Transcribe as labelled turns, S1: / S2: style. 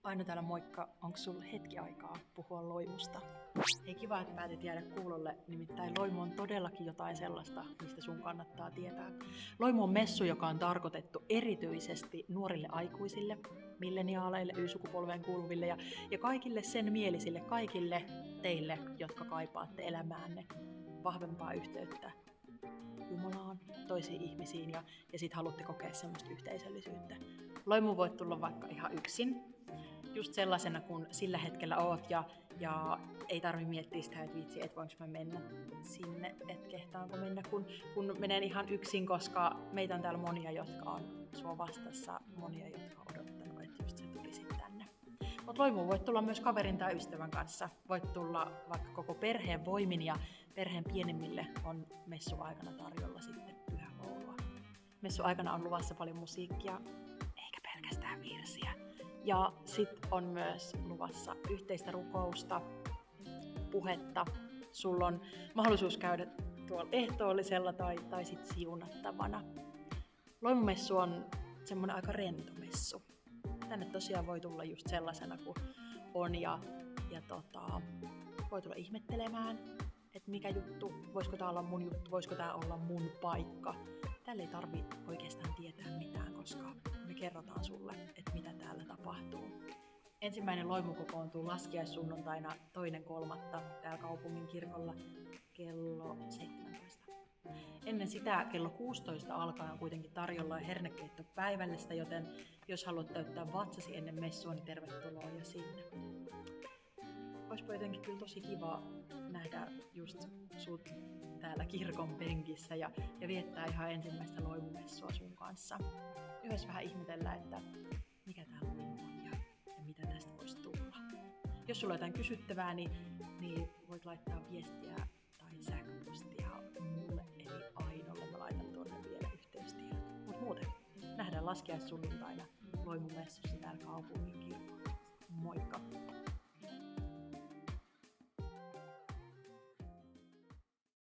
S1: Aino täällä, moikka. Onko sulla hetki aikaa puhua Loimusta? Hei, kiva, että päätit jäädä kuulolle. Nimittäin Loimu on todellakin jotain sellaista, mistä sun kannattaa tietää. Loimu on messu, joka on tarkoitettu erityisesti nuorille aikuisille, milleniaaleille, Y-sukupolveen kuuluville ja kaikille sen mielisille, kaikille teille, jotka kaipaatte elämäänne vahvempaa yhteyttä Jumalaan, toisiin ihmisiin ja sit haluatte kokea semmoista yhteisöllisyyttä. Loimu voit tulla vaikka ihan yksin, just sellaisena kun sillä hetkellä oot ja ei tarvi miettiä sitä, että vitsi, et voinko mä mennä sinne, et kehtaanko mennä, kun menen ihan yksin, koska meitä on täällä monia, jotka on sua vastassa, monia, jotka on odottanut, että just se tulisit tänne. Mutta Loimuun voit tulla myös kaverin tai ystävän kanssa. Voit tulla vaikka koko perheen voimin ja perheen pienemmille on messu aikana tarjolla sitten pyhäkoulua. Messu aikana on luvassa paljon musiikkia, eikä pelkästään virsiä. Ja sit on myös luvassa yhteistä rukousta, puhetta. Sulla on mahdollisuus käydä tuolla ehtoollisella tai sit siunattavana. Loimumessu on semmoinen aika rento messu. Tänne tosiaan voi tulla just sellaisena kuin on ja voi tulla ihmettelemään, että mikä juttu, voisiko tää olla mun juttu, voisiko tää olla mun paikka. Tälle ei tarvi oikeastaan tietää mitään, koska me kerrotaan sulle, että mitä täällä tapahtuu. Ensimmäinen Loimu kokoontuu laskiaissunnuntaina 2.3. täällä kaupungin kirkolla kello 17. Ennen sitä kello 16 alkaen on kuitenkin tarjolla hernekeitto päivällistä, joten jos haluat täyttää vatsasi ennen messua, niin tervetuloa jo sinne. Oispa jotenkin kyllä tosi kiva nähdä just sut täällä kirkon penkissä ja viettää ihan ensimmäistä Loimumessua sun kanssa. Yhdessä vähän ihmetellä, että mikä tää Loimu on ja mitä tästä voisi tulla. Jos sulla on jotain kysyttävää, niin voit laittaa viestiä tai sähköpostia mulle eli Ainolle. Mä laitan tuonne vielä yhteystiedot. Mut muuten, nähdään laskiaissunnuntaina Loimumessussa täällä kaupungin kirkolla.